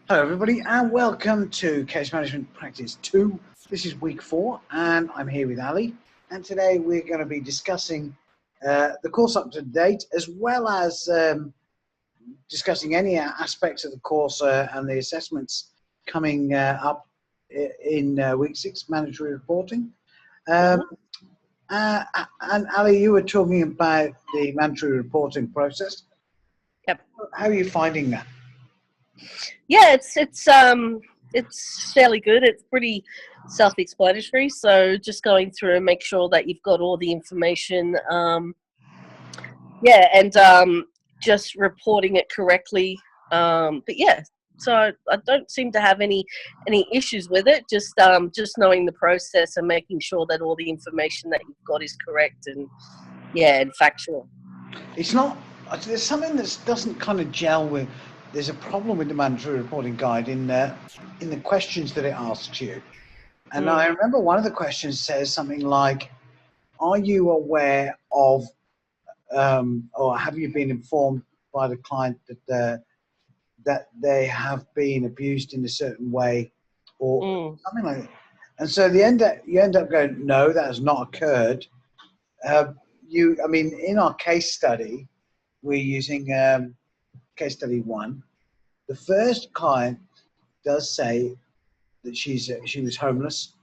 Hello everybody and welcome to Case Management Practice 2. This is week 4 and I'm here with Ali, and today we're going to be discussing the course up to date, as well as discussing any aspects of the course and the assessments coming up in week 6, mandatory reporting. And Ali, you were talking about the mandatory reporting process. Yep. How are you finding that? Yeah, it's fairly good. It's pretty self-explanatory. So just going through and make sure that you've got all the information. Just reporting it correctly. But yeah, so I don't seem to have any issues with it. Just knowing the process and making sure that all the information that you've got is correct and factual. It's not. There's something that doesn't kind of gel with. There's a problem with the mandatory reporting guide in the questions that it asks you. And I remember one of the questions says something like, "Are you aware of, or have you been informed by the client that they have been abused in a certain way, or something like that?" And so you end up going, "No, that has not occurred." In our case study, we're using case study 1. The first client does say that she was homeless,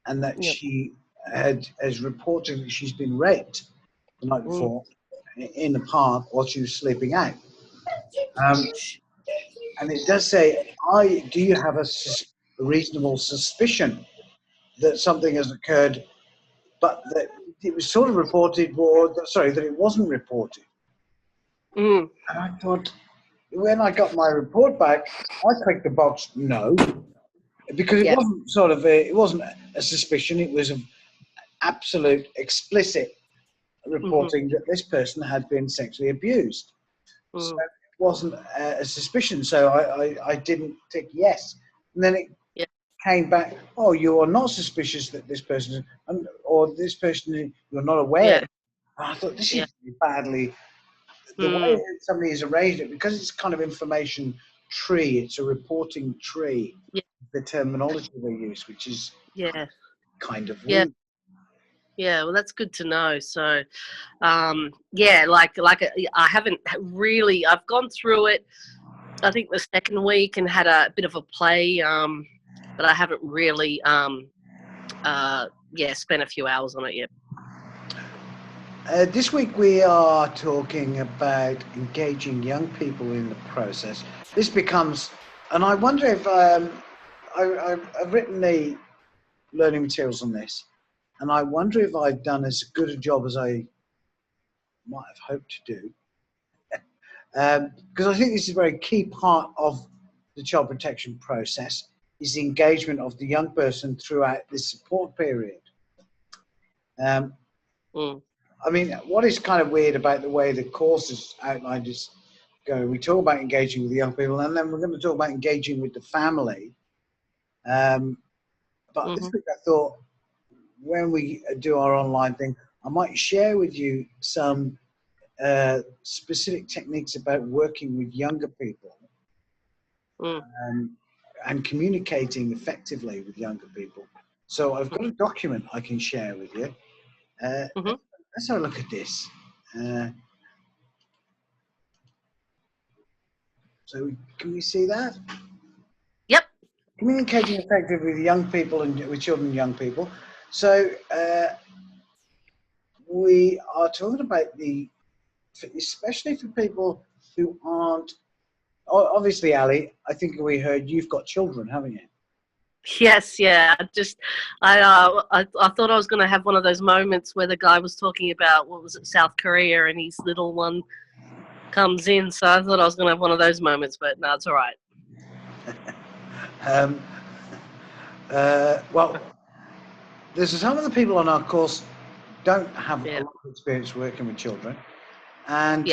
and that she has reported that she's been raped the night before in the park while she was sleeping out. And it does say, do you have a reasonable suspicion that something has occurred, but that it was sort of reported, that it wasn't reported. And I thought, when I got my report back, I clicked the box no, because it wasn't a suspicion. It was an absolute explicit reporting that this person had been sexually abused. So it wasn't a suspicion. So I didn't tick yes. And then it came back, "Oh, you are not suspicious that this person, or this person you're not aware." And I thought, this is badly. The way somebody has arranged it, because it's kind of information tree, it's a reporting tree, the terminology they use, which is kind of weird. Yeah, well, that's good to know. So, I haven't really. I've gone through it, I think the second week, and had a bit of a play, but I haven't really, spent a few hours on it yet. This week we are talking about engaging young people in the process. This becomes, and I wonder if I've written the learning materials on this, and I wonder if I've done as good a job as I might have hoped to do, because I think this is a very key part of the child protection process, is the engagement of the young person throughout this support period. I mean, what is kind of weird about the way the course is outlined is, we talk about engaging with the young people, and then we're going to talk about engaging with the family. But this week I thought, when we do our online thing, I might share with you some specific techniques about working with younger people and communicating effectively with younger people. So I've got a document I can share with you. Let's have a look at this. So can we see that? Yep. Communicating effectively with young people and with children and young people. So we are talking about especially for people who aren't, obviously, Ali, I think we heard you've got children, haven't you? Yes, yeah. I thought I was going to have one of those moments where the guy was talking about, what was it, South Korea, and his little one comes in. So I thought I was going to have one of those moments, but no, it's all right. Well, there's some of the people on our course don't have a lot of experience working with children, and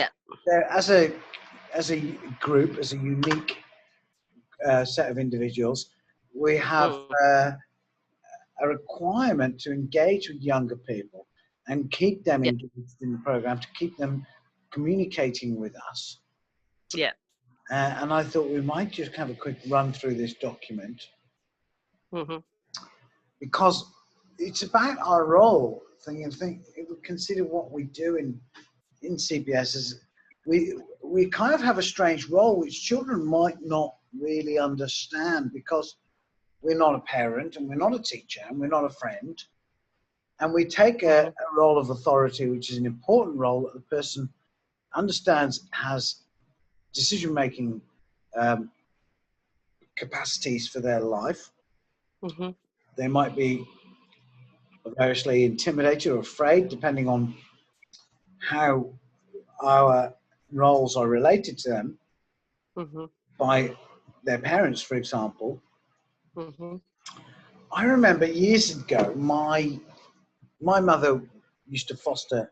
they're, as a group, as a unique set of individuals, we have a requirement to engage with younger people and keep them engaged in the program, to keep them communicating with us. And I thought we might just have a quick run through this document Mm-hmm. because it's about our role. Consider what we do in CPS is we kind of have a strange role which children might not really understand because we're not a parent and we're not a teacher and we're not a friend, and we take a role of authority, which is an important role that the person understands has decision-making capacities for their life. Mm-hmm. They might be variously intimidated or afraid, depending on how our roles are related to them Mm-hmm. by their parents, for example. Mm-hmm. I remember years ago, my mother used to foster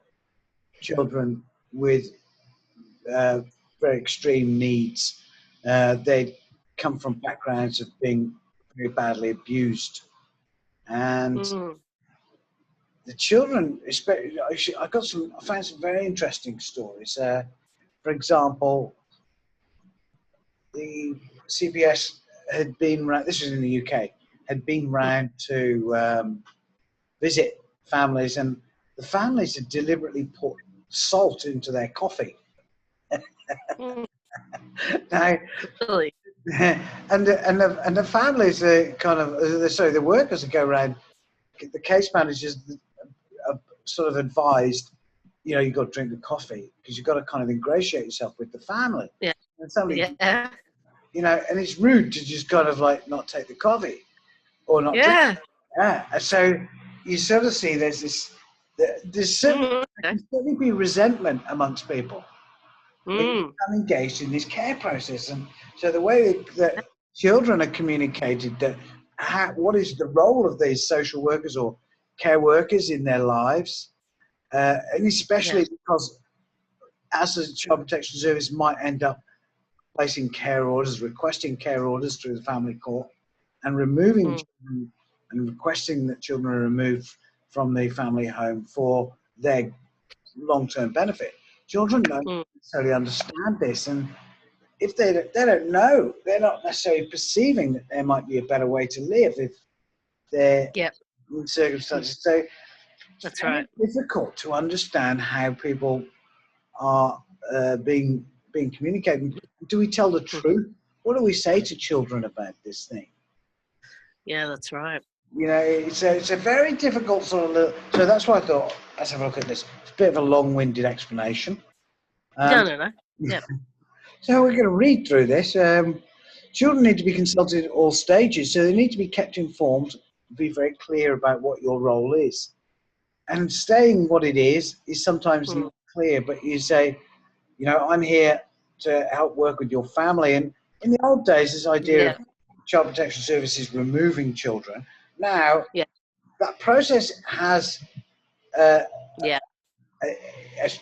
children with very extreme needs. They'd come from backgrounds of being very badly abused, and Mm. the children, especially, I found some very interesting stories. For example, the CBS had been round, this was in the UK, had been round to visit families, and the families had deliberately put salt into their coffee. Mm. Now, Really? and the families kind of, sorry, the workers would go around, the case managers are sort of advised, you know, you've got to drink the coffee because you've got to kind of ingratiate yourself with the family. Yeah. And somebody, Yeah. you know, and it's rude to just kind of like not take the coffee or not drink. Yeah. Yeah. And so you sort of see there's certainly, Mm. there Okay. can certainly be resentment amongst people when you Mm. become engaged in this care process. And so the way that children are communicated that what is the role of these social workers or care workers in their lives, and Yeah. especially because as a child protection service might end up placing care orders, requesting care orders through the family court, and removing Mm. children and requesting that children are removed from the family home for their long-term benefit. Children don't Mm. necessarily understand this, and if they don't know, they're not necessarily perceiving that there might be a better way to live if they're Yep. in circumstances. So it's That's very right. difficult to understand how people are being communicated. Do we tell the Mm-hmm. truth? What do we say to children about this thing? Yeah, that's right. You know, it's a very difficult sort of. So that's why I thought let's have a look at this. It's a bit of a long-winded explanation. No, Um, no, no. Yep. so we're going to read through this. Children need to be consulted at all stages, so they need to be kept informed. Be very clear about what your role is, and saying what it is sometimes Mm. not clear. But you say, you know, I'm here to help work with your family. And in the old days, this idea of Yeah. child protection services removing children. Now, Yeah. that process has, uh, Yeah. as,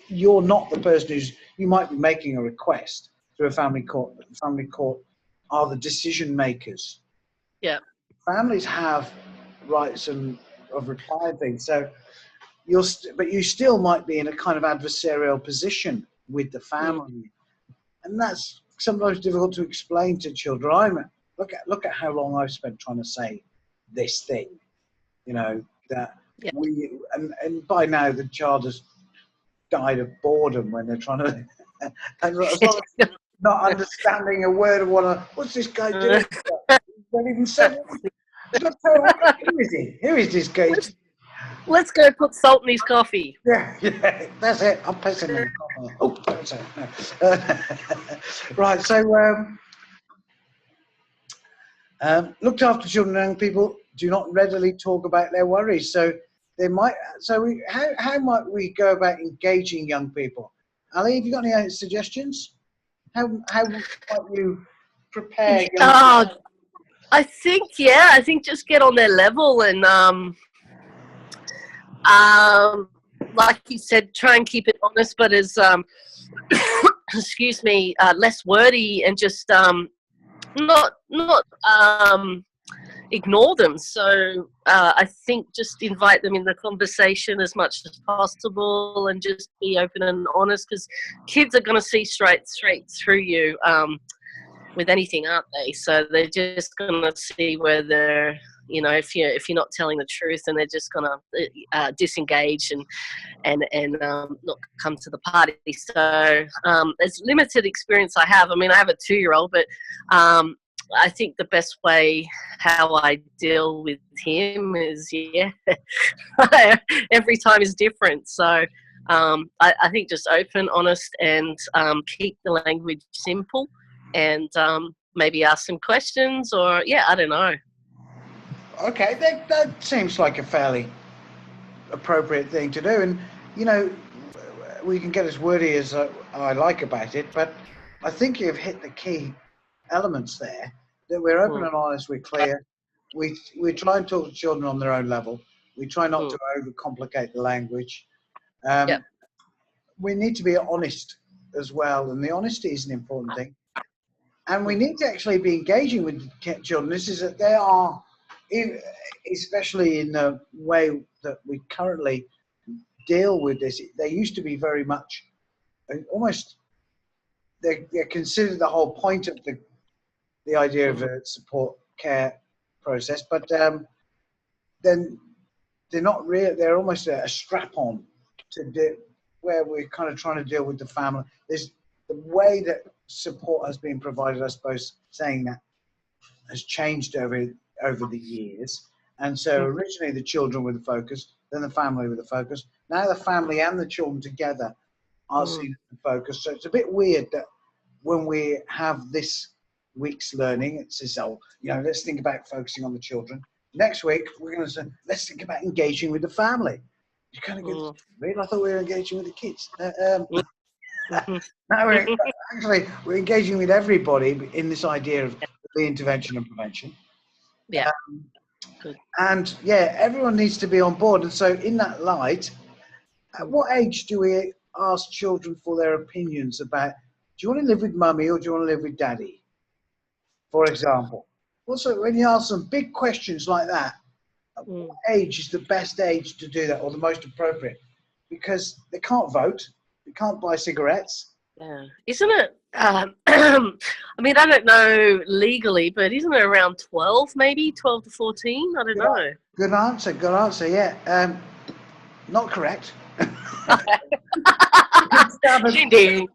you're not the person you might be making a request through a family court. The family court are the decision makers. Yeah. Families have rights and of reply and things. So but you still might be in a kind of adversarial position with the Mm. family. And that's sometimes difficult to explain to children. Look at how long I've spent trying to say this thing, you know, that Yeah. and by now the child has died of boredom when they're trying to, and as long as not understanding a word of what's this guy doing? Don't even say. Who is he? Who is this guy? Let's go put salt in his coffee. Yeah, that's it. I'm pissing in the coffee. Oh, that's it. No. Right, so looked after children and young people do not readily talk about their worries. So they might. How might we go about engaging young people? Ali, have you got any suggestions? How might you prepare young people? Oh, I think just get on their level and like you said, try and keep it honest, but as excuse me, less wordy and just not ignore them. So I think just invite them in the conversation as much as possible, and just be open and honest, because kids are going to see straight through you with anything, aren't they? So they're just going to see whether, you know, if you're not telling the truth, and they're just going to disengage and not come to the party. So as limited experience I have, I mean, I have a 2-year-old, but I think the best way how I deal with him is, every time is different. So I think just open, honest, and keep the language simple, and maybe ask some questions, or I don't know. Okay, that seems like a fairly appropriate thing to do. And, you know, we can get as wordy as I like about it, but I think you've hit the key elements there, that we're open and honest, we're clear, we try and talk to children on their own level, we try not to overcomplicate the language. We need to be honest as well, and the honesty is an important thing. And we need to actually be engaging with children. This is that they are, especially in the way that we currently deal with this, they used to be very much, almost, they're considered the whole point of the idea of a support care process, but then they're not real. They're almost a strap-on to do, where we're kind of trying to deal with the family. There's the way that support has been provided, I suppose, saying that, has changed over the years. And so originally the children were the focus, then the family were the focus. Now the family and the children together are seen as the focus. So it's a bit weird that when we have this week's learning, it says, oh, you know, let's think about focusing on the children. Next week, we're going to say, let's think about engaging with the family. You kind of go, really? I thought we were engaging with the kids. No, we're engaging with everybody in this idea of the intervention and prevention. Yeah. And everyone needs to be on board. And so in that light, at what age do we ask children for their opinions about, do you want to live with mummy or do you want to live with daddy? For example. Also, when you ask them big questions like that, at what age is the best age to do that, or the most appropriate? Because they can't vote, they can't buy cigarettes. Yeah, isn't it? I mean, I don't know legally, but isn't it around 12, maybe 12 to 14? I don't know. Good answer. Yeah, not correct.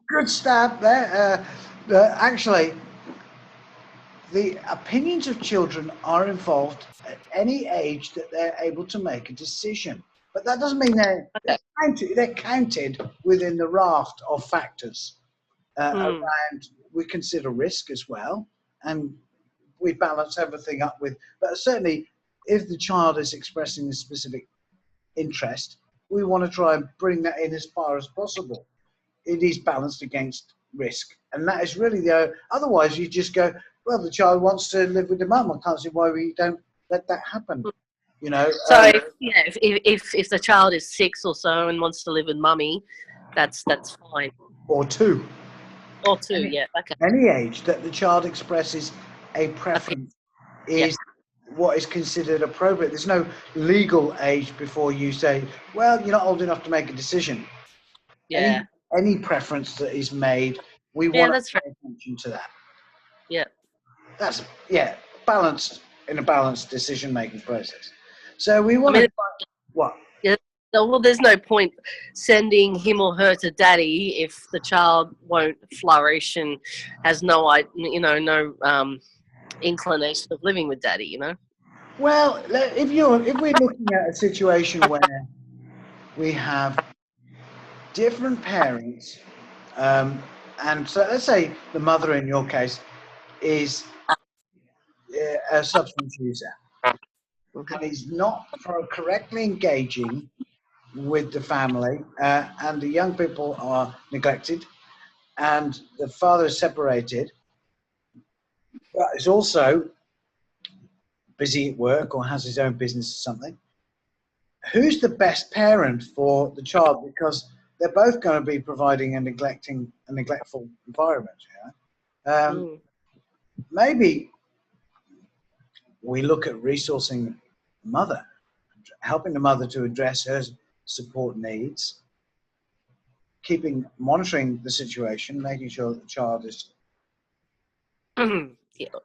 Good stab there. Actually, the opinions of children are involved at any age that they're able to make a decision. But that doesn't mean they're counted within the raft of factors around. We consider risk as well, and we balance everything up with. But certainly, if the child is expressing a specific interest, we want to try and bring that in as far as possible. It is balanced against risk, and that is really otherwise you just go, well, the child wants to live with the mum. I can't see why we don't let that happen. You know. So if the child is 6 or so and wants to live with mummy, that's fine. Or 2. Or 2, yeah. Okay. Any age that the child expresses a preference is what is considered appropriate. There's no legal age before you say, well, you're not old enough to make a decision. Yeah. Any preference that is made, we want to pay attention to that. Yeah. That's balanced, in a balanced decision-making process. So we want to what? Yeah. Well, there's no point sending him or her to daddy if the child won't flourish and has no inclination of living with daddy. You know. Well, if we're looking at a situation where we have different parents, and so let's say the mother in your case is a substance user, and is not correctly engaging with the family, and the young people are neglected, and the father is separated, but is also busy at work or has his own business or something. Who's the best parent for the child? Because they're both going to be providing a neglectful environment. Maybe we look at resourcing the mother, helping the mother to address her support needs, monitoring the situation, making sure that the child is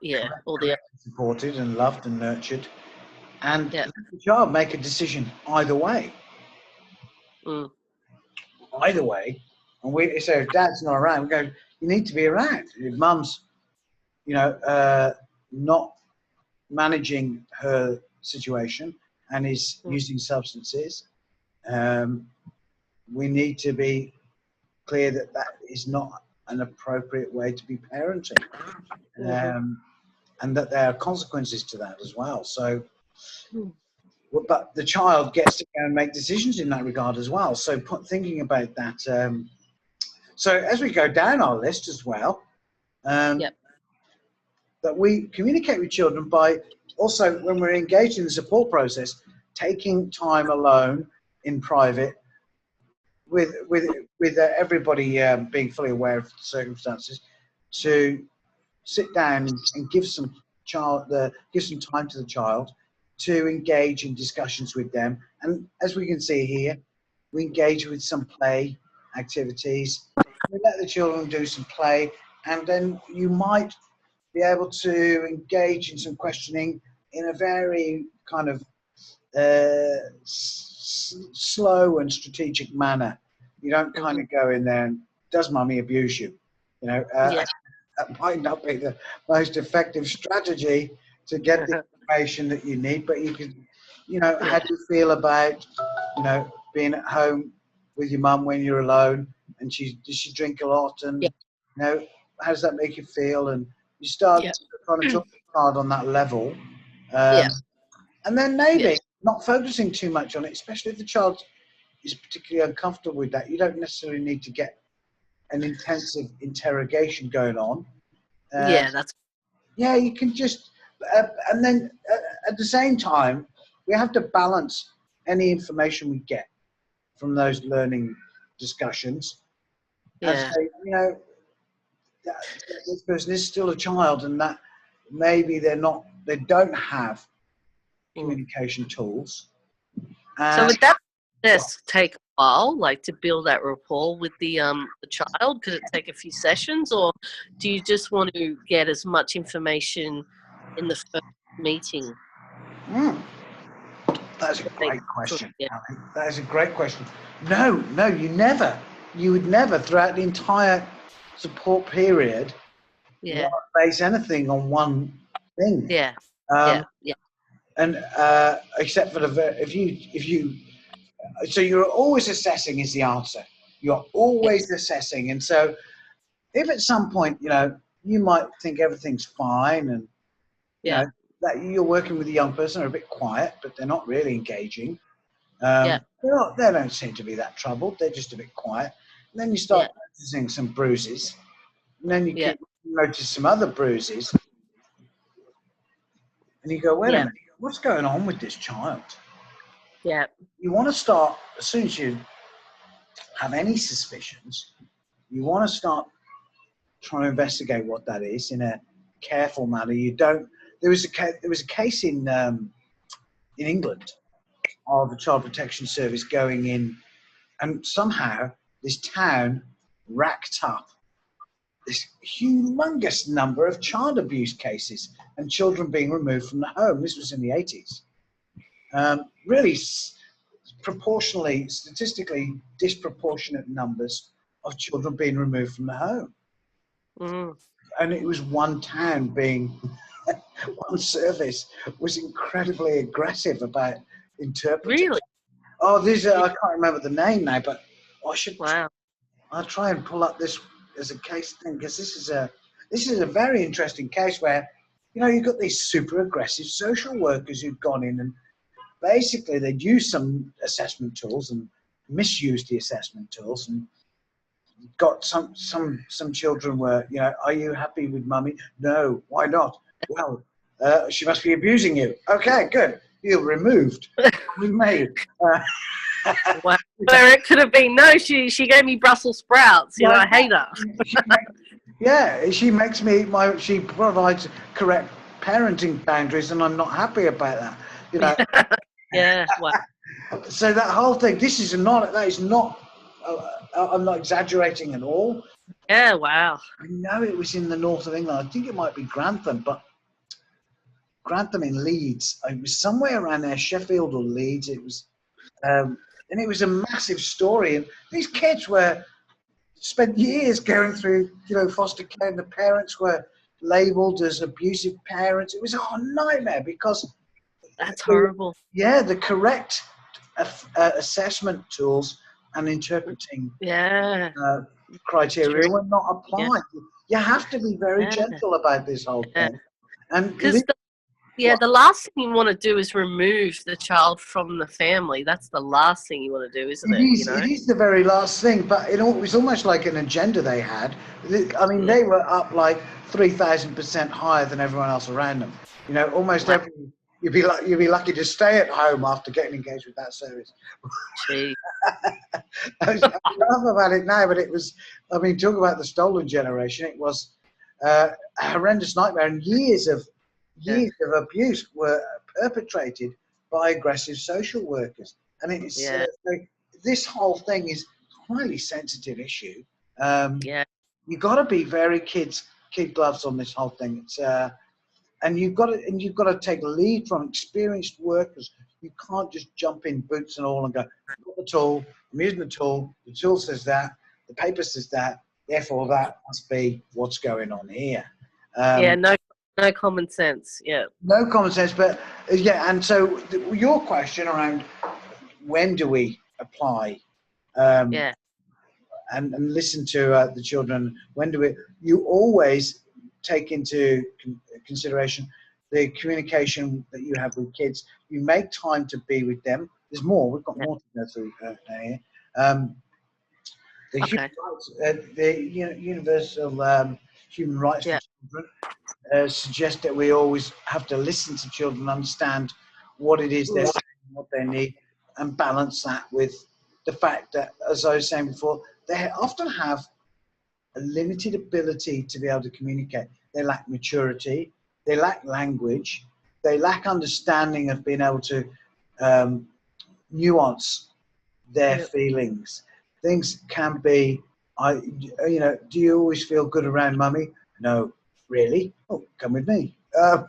yeah, all the correctly supported and loved and nurtured, and yeah. let the child make a decision either way. Mm. Either way, and we so if dad's not around, we go, you need to be around. If mum's, not managing her situation and is using substances, we need to be clear that that is not an appropriate way to be parenting, and that there are consequences to that as well. So, but the child gets to go and make decisions in that regard as well. So, thinking about that. So, as we go down our list as well, Yep. that we communicate with children by also, when we're engaged in the support process, taking time alone in private with everybody being fully aware of the circumstances, to sit down and give some time to the child to engage in discussions with them. And as we can see here, we engage with some play activities. We let the children do some play, and then you might be able to engage in some questioning in a very kind of slow and strategic manner. You don't kind of go in there and, does mummy abuse you? That might not be the most effective strategy to get the information that you need, but you can, how do you feel about, being at home with your mum when you're alone, and does she drink a lot, and how does that make you feel? And you start trying to talk to the child on that level, and then maybe not focusing too much on it, especially if the child is particularly uncomfortable with that. You don't necessarily need to get an intensive interrogation going on. You can just, and then at the same time, we have to balance any information we get from those learning discussions. And say, this person is still a child, and that maybe they don't have communication tools. So would that process take a while, like to build that rapport with the child? Could it take a few sessions, or do you just want to get as much information in the first meeting? That's a great question. That is a great question. No, you would never throughout the entire support period base anything on one thing. And except for so you're always assessing is the answer. You're always assessing. And so if at some point, you might think everything's fine, and that you're working with a young person, they're a bit quiet, but they're not really engaging. They don't seem to be that troubled. They're just a bit quiet. And then you start noticing some bruises. And then you notice some other bruises. And you go, wait a minute, what's going on with this child? You want to start, as soon as you have any suspicions, you want to start trying to investigate what that is in a careful manner. There was a case in England of the Child Protection Service going in, and somehow this town racked up this humongous number of child abuse cases and children being removed from the home. This was in the 80s. Really statistically disproportionate numbers of children being removed from the home. And it was one town one service was incredibly aggressive about interpreting. Really? Oh, I can't remember the name now, but I should. Wow. I'll try and pull up this as a case thing, because this is a very interesting case where, you've got these super aggressive social workers who've gone in, and basically they'd used some assessment tools and misused the assessment tools, and got some children were, are you happy with mummy? No, why not? Well, she must be abusing you. Okay, good. You're removed. We made. Where it could have been, no, she gave me Brussels sprouts. I hate her. She makes me she provides correct parenting boundaries, and I'm not happy about that. You know. Yeah. Wow. So that whole thing, that is not, I'm not exaggerating at all. Yeah. Wow. I know it was in the north of England. I think it might be Grantham, but Grantham in Leeds. It was somewhere around there, Sheffield or Leeds. It was, and it was a massive story. And these kids spent years going through, foster care, and the parents were labelled as abusive parents. It was a nightmare because That's horrible. the correct assessment tools and interpreting criteria were not applied. You have to be very gentle about this whole thing. And because the last thing you want to do is remove the child from the family. That's the last thing you want to do, isn't it? It is the very last thing, but it was almost like an agenda they had. I mean, they were up like 3,000% higher than everyone else around them. Almost every. You'd be lucky to stay at home after getting engaged with that service. Gee. I laugh about it now, but it was. I mean, talk about the stolen generation. It was a horrendous nightmare, and years of abuse were perpetrated by aggressive social workers. And it's this whole thing is a highly sensitive issue. You've got to be very kid gloves on this whole thing. It's and you've got to take lead from experienced workers. You can't just jump in boots and all and go, I've got the tool, I'm using the tool says that, the paper says that, therefore that must be what's going on here. No common sense. Yeah. No common sense, but and so your question around when do we apply and listen to the children, you always take into consideration the communication that you have with kids. You make time to be with them. There's more. We've got more to go through here. The universal human rights for children suggest that we always have to listen to children, understand what it is they're saying, what they need, and balance that with the fact that, as I was saying before, they often have a limited ability to be able to communicate. They lack maturity, they lack language, they lack understanding of being able to nuance their feelings. Things can be, do you always feel good around mummy? No, really? Oh, come with me. I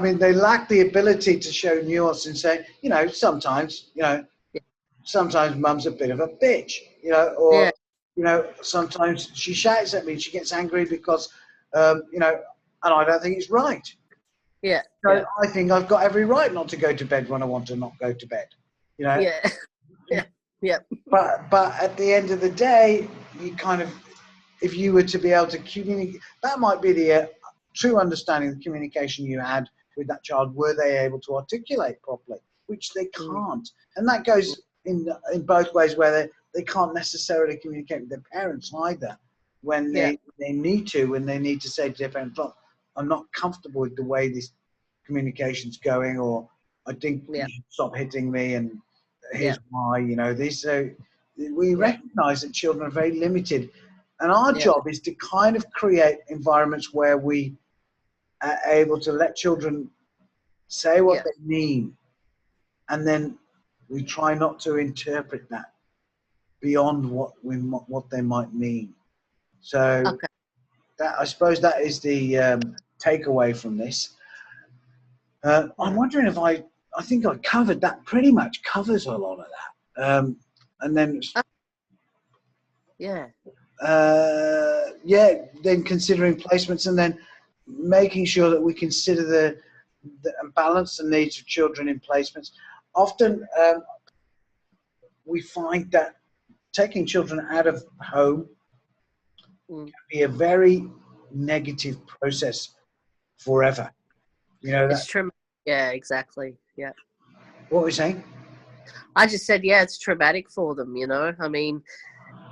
mean, they lack the ability to show nuance and say, sometimes mum's a bit of a bitch, or sometimes she shouts at me, she gets angry because, and I don't think it's right. Yeah. So I think I've got every right not to go to bed when I want to not go to bed. But at the end of the day, you kind of, if you were to be able to communicate, that might be the true understanding of the communication you had with that child. Were they able to articulate properly? Which they can't. And that goes in both ways, where they can't necessarily communicate with their parents either when they need to say to their parents, look, I'm not comfortable with the way this communication's going, or I think you should stop hitting me, and here's why, so we recognize that children are very limited, and our job is to kind of create environments where we are able to let children say what they mean, and then we try not to interpret that beyond what they might mean. So that, I suppose, that is the takeaway from this. I'm wondering if I think I covered that. Pretty much covers a lot of that. And then then considering placements, and then making sure that we consider the and balance the needs of children in placements. Often we find that taking children out of home can be a very negative process forever. It's true. Yeah, exactly. Yeah. What were you saying? I just said, it's traumatic for them, I mean,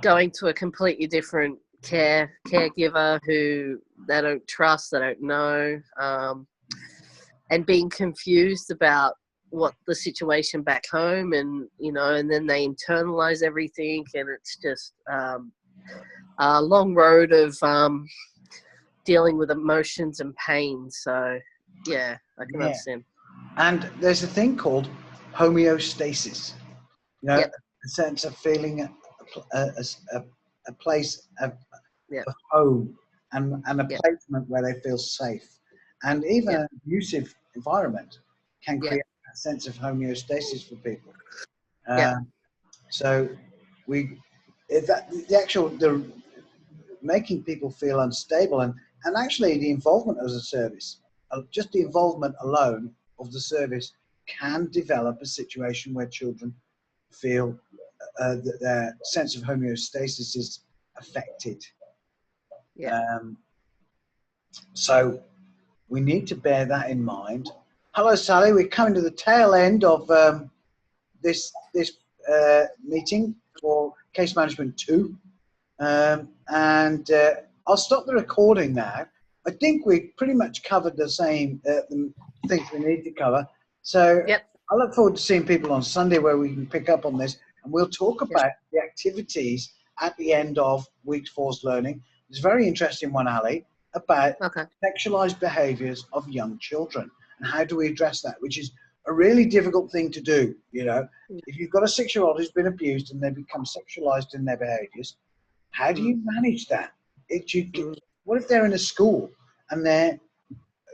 going to a completely different caregiver who they don't trust, they don't know, and being confused about what the situation back home, and and then they internalize everything, and it's just a long road of dealing with emotions and pain. So, yeah, I can understand. And there's a thing called homeostasis. You know, Yep. a sense of feeling a place of Yep. home and a Yep. placement where they feel safe. And even Yep. an abusive environment can Yep. create a sense of homeostasis for people. Yep. So the making people feel unstable and actually the involvement as a service, just the involvement alone of the service can develop a situation where children feel that their sense of homeostasis is affected. Yep. So we need to bear that in mind. Hello, Sally. We're coming to the tail end of this meeting for Case Management 2. And I'll stop the recording now. I think we pretty much covered the same the things we need to cover. So Yep. I look forward to seeing people on Sunday where we can pick up on this and we'll talk about the activities at the end of week 4's learning. It's a very interesting one, Ali, about sexualized behaviors of young children and how do we address that, which is a really difficult thing to do. You know, if you've got a 6-year-old who's been abused and they become sexualized in their behaviors, how do you manage that? What if they're in a school and they're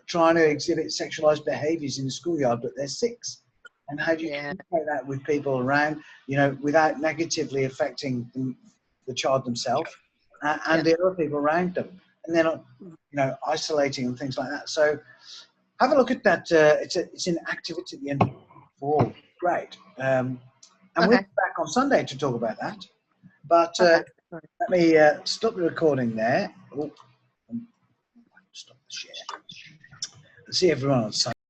trying to exhibit sexualized behaviors in the schoolyard, but they're 6? And how do you communicate that with people around, you know, without negatively affecting the child themselves and the other people around them? And they're not, you know, isolating and things like that. So have a look at that. It's an activity at the end of fall. Great. And we'll be back on Sunday to talk about that. But let me stop the recording there. Oh, stop the share. See everyone on Sunday.